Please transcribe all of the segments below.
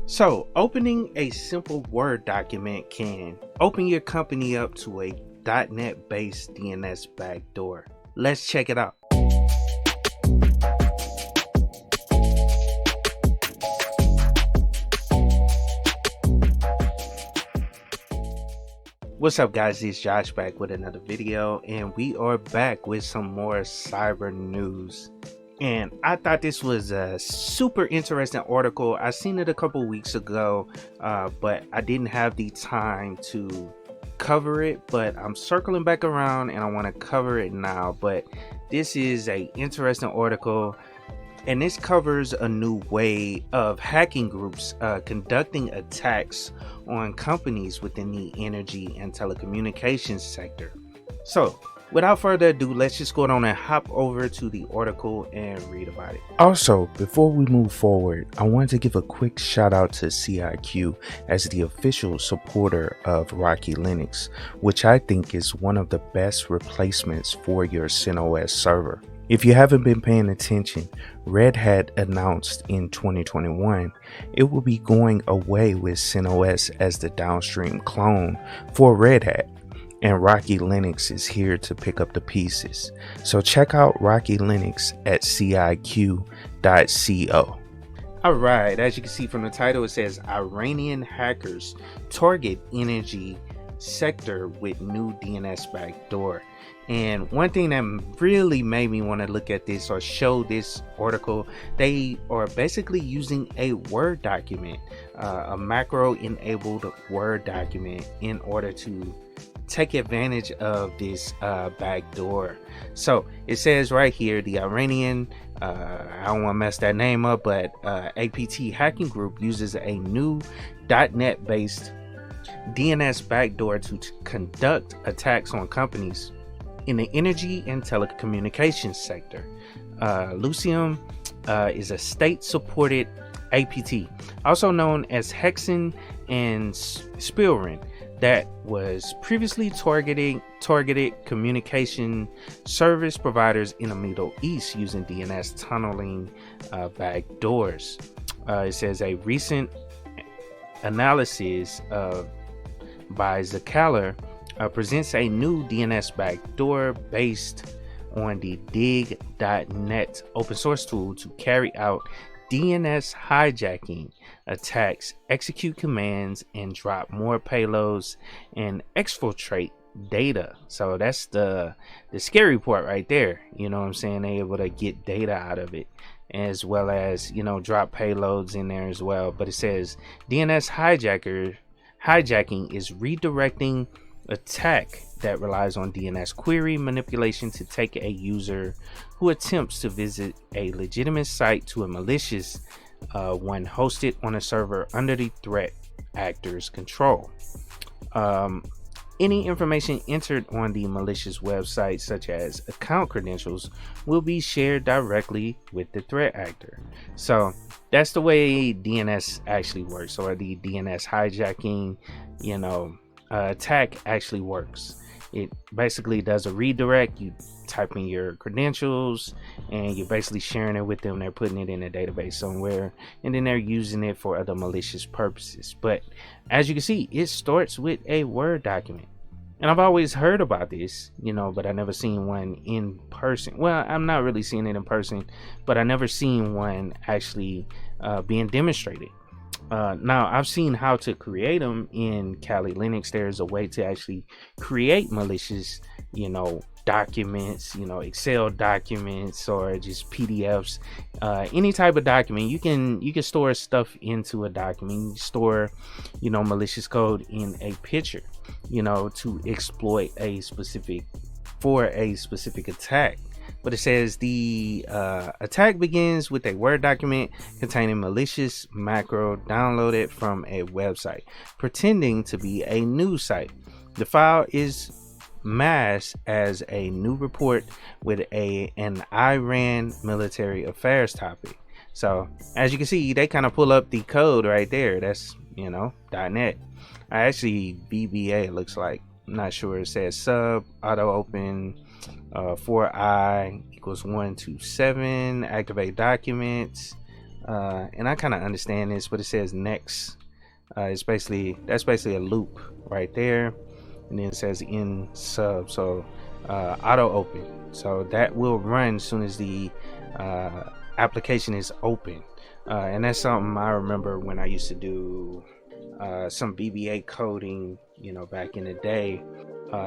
So, opening a simple Word document can open your company up to a .NET-based DNS backdoor. Let's check it out. What's up, guys? It's Josh back with another video, and we are back with some more cyber news. And I thought this was a super interesting article. I seen it a couple weeks ago, but I didn't have the time to cover it. But I'm circling back around and I want to cover it now. But this is a interesting article, and this covers a new way of hacking groups conducting attacks on companies within the energy and telecommunications sector. So, without further ado, let's just go on and hop over to the article and read about it. Also, before we move forward, I wanted to give a quick shout out to CIQ as the official supporter of Rocky Linux, which I think is one of the best replacements for your CentOS server. If you haven't been paying attention, Red Hat announced in 2021 it will be going away with CentOS as the downstream clone for Red Hat, and Rocky Linux is here to pick up the pieces. So check out Rocky Linux at ciq.co. Alright, as you can see from the title, it says Iranian hackers target energy sector with new DNS backdoor. And one thing that really made me want to look at this or show this article, they are basically using a Word document, a macro enabled Word document, in order to take advantage of this backdoor. So it says right here, the Iranian, I don't want to mess that name up, but APT hacking group uses a new .NET based DNS backdoor to conduct attacks on companies in the energy and telecommunications sector. Lycaeum is a state-supported APT, also known as Hexen and Spilrin, that was previously targeted communication service providers in the Middle East using DNS tunneling backdoors. It says a recent analysis by Zcash presents a new DNS backdoor based on the dig.net open source tool to carry out DNS hijacking attacks, execute commands, and drop more payloads and exfiltrate data. So that's the scary part right there. You know what I'm saying? They're able to get data out of it, as well as, you know, drop payloads in there as well. But it says DNS hijacking is redirecting attack that relies on DNS query manipulation to take a user who attempts to visit a legitimate site to a malicious one hosted on a server under the threat actor's control. Any information entered on the malicious website, such as account credentials, will be shared directly with the threat actor. So that's the way DNS actually works, or the DNS hijacking, you know, attack actually works. It basically does a redirect. You type in your credentials and you're basically sharing it with them. They're putting it in a database somewhere, and then they're using it for other malicious purposes. But as you can see, it starts with a Word document, and I've always heard about this, you know, but I never seen one in person. Well, I'm not really seeing it in person, but I never seen one actually being demonstrated. Now I've seen how to create them in Kali Linux. There's a way to actually create malicious, you know, documents, you know, Excel documents or just PDFs, any type of document. You can store stuff into a document. You can store, you know, malicious code in a picture, you know, to exploit a specific attack. But it says the attack begins with a Word document containing malicious macro downloaded from a website, pretending to be a news site. The file is masked as a new report with an Iran military affairs topic. So as you can see, they kind of pull up the code right there. That's, you know, .NET. Actually, VBA looks like. I'm not sure. It says sub auto open 4i equals 127, activate documents, And I kind of understand this, but it says next. That's basically a loop right there, and then it says in sub, so auto open, so that will run as soon as the application is open. And that's something I remember when I used to do some VBA coding, you know, back in the day.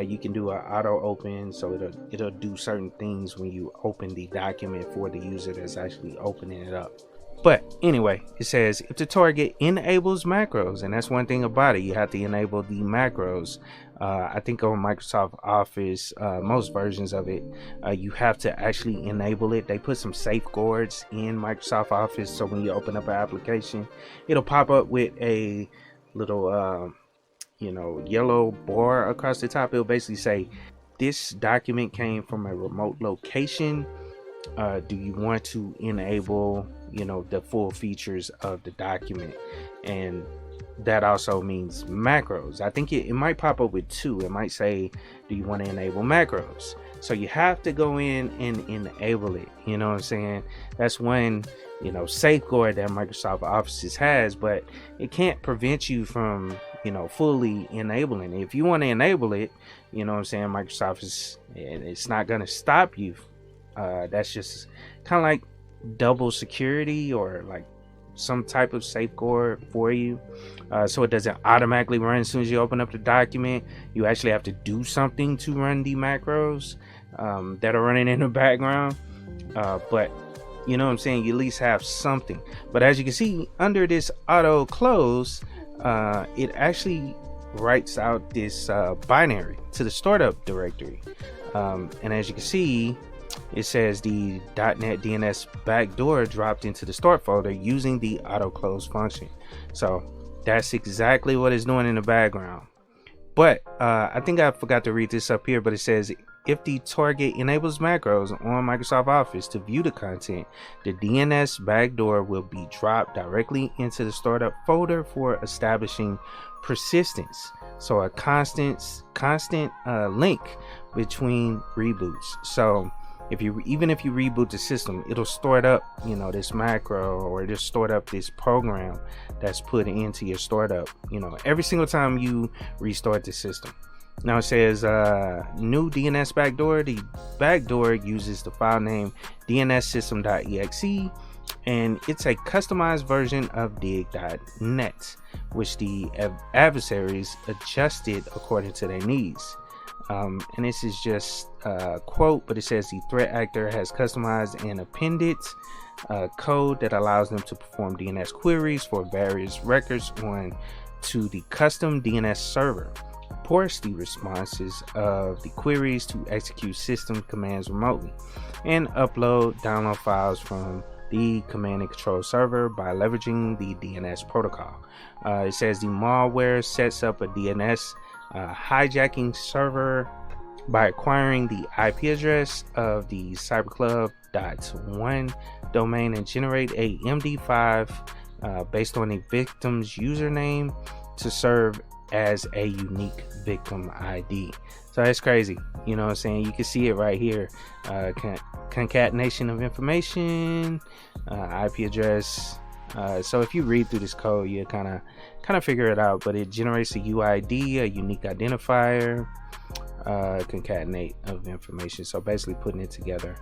You can do an auto open, so it'll do certain things when you open the document for the user that's actually opening it up. But anyway, it says if the target enables macros, and that's one thing about it, you have to enable the macros. I think on Microsoft Office, most versions of it, you have to actually enable it. They put some safeguards in Microsoft Office, so when you open up an application, it'll pop up with a little you know, yellow bar across the top. It'll basically say this document came from a remote location. Do you want to enable, you know, the full features of the document? And that also means macros. I think it might pop up with two. It might say, do you want to enable macros? So you have to go in and enable it. You know what I'm saying? That's one, you know, safeguard that Microsoft Office has, but it can't prevent you from, you know, fully enabling it. If you want to enable it, you know what I'm saying, Microsoft is, it's not going to stop you. That's just kind of like double security, or like some type of safeguard for you, so it doesn't automatically run as soon as you open up the document. You actually have to do something to run the macros that are running in the background, but you know what I'm saying, you at least have something. But as you can see under this auto close, it actually writes out this binary to the startup directory, and as you can see, it says the .NET DNS Backdoor dropped into the start folder using the auto close function. So that's exactly what it's doing in the background. But I think I forgot to read this up here, but it says if the target enables macros on Microsoft Office to view the content, the DNS backdoor will be dropped directly into the startup folder for establishing persistence. So a constant link between reboots. So even if you reboot the system, it'll store it up, you know, this macro, or it'll store up this program that's put into your startup, you know, every single time you restart the system. Now it says new DNS backdoor. The backdoor uses the file name dnssystem.exe, and it's a customized version of dig.net, which the adversaries adjusted according to their needs. And this is just a quote, but it says the threat actor has customized and appended code that allows them to perform DNS queries for various records on to the custom DNS server, ports the responses of the queries to execute system commands remotely, and download files from the command and control server by leveraging the DNS protocol. It says the malware sets up a DNS hijacking server by acquiring the IP address of the cyberclub.1 domain and generate a MD5 based on a victim's username to serve as a unique victim ID. So that's crazy, you know what I'm saying? You can see it right here, concatenation of information, IP address. So if you read through this code, you kind of figure it out, but it generates a UID, a unique identifier, concatenate of information, so basically putting it together.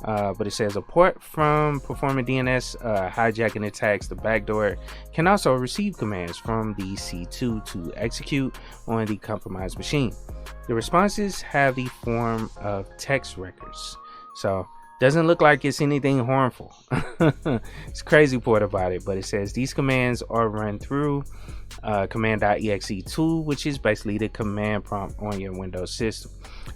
But it says apart from performing DNS hijacking attacks, the backdoor can also receive commands from the C2 to execute on the compromised machine. The responses have the form of text records, so doesn't look like it's anything harmful. It's crazy part about it, but it says these commands are run through command.exe tool, which is basically the command prompt on your Windows system,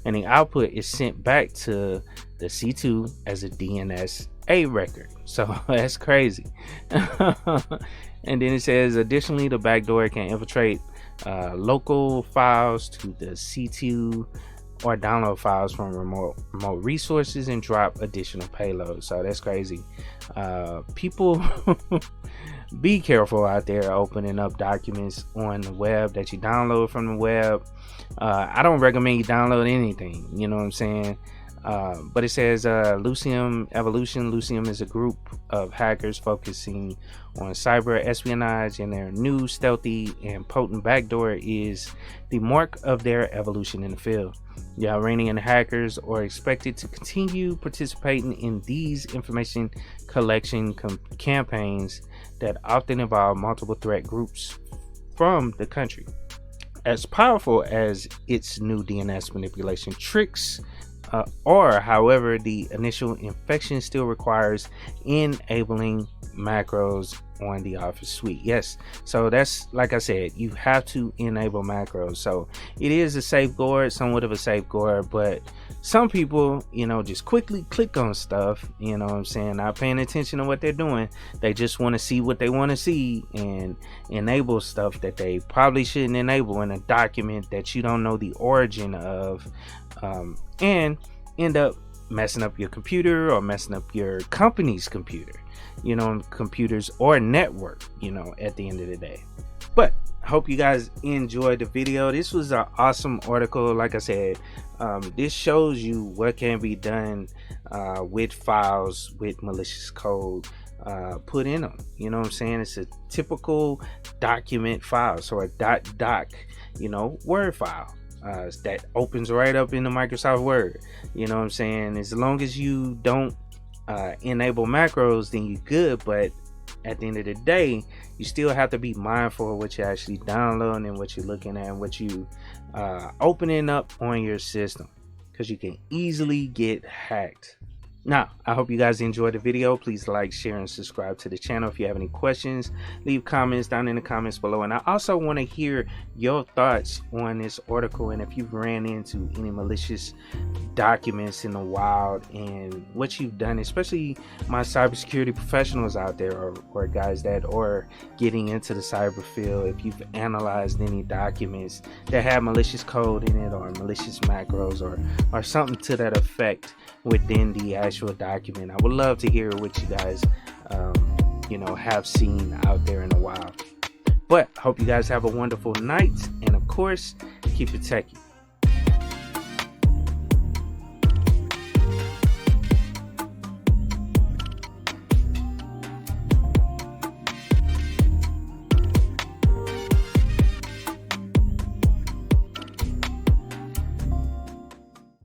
and the output is sent back to the C2 as a DNS record. So that's crazy. And then it says additionally the backdoor can infiltrate local files to the C2 or download files from remote resources and drop additional payloads. So that's crazy. People be careful out there opening up documents on the web that you download from the web. I don't recommend you download anything, you know what I'm saying, But it says Lycaeum Evolution. Lycaeum is a group of hackers focusing on cyber espionage, and their new stealthy and potent backdoor is the mark of their evolution in the field. The Iranian hackers are expected to continue participating in these information collection campaigns that often involve multiple threat groups from the country. As powerful as its new DNS manipulation tricks are, however, the initial infection still requires enabling macros on the Office suite. Yes, so that's, like I said, you have to enable macros. So it is a safeguard, somewhat of a safeguard, but some people, just quickly click on stuff, what I'm saying, not paying attention to what they're doing. They just want to see what they want to see and enable stuff that they probably shouldn't enable in a document that you don't know the origin of, and end up messing up your computer or messing up your company's computer, computers or network, at the end of the day. But I hope you guys enjoyed the video. This was an awesome article. Like I said, this shows you what can be done with files with malicious code put in them. What I'm saying? It's a typical document file, so a .doc, Word file. That opens right up into Microsoft Word. What I'm saying? As long as you don't enable macros, then you're good. But at the end of the day, you still have to be mindful of what you're actually downloading and what you're looking at and what you opening up on your system, because you can easily get hacked. Now, I hope you guys enjoyed the video. Please like, share, and subscribe to the channel. If you have any questions, leave comments down in the comments below. And I also want to hear your thoughts on this article, and if you've ran into any malicious documents in the wild and what you've done, especially my cybersecurity professionals out there, or guys that are getting into the cyber field. If you've analyzed any documents that have malicious code in it, or malicious macros, or something to that effect within the actual document, I would love to hear what you guys have seen out there in the wild. But hope you guys have a wonderful night, and of course, keep it techie.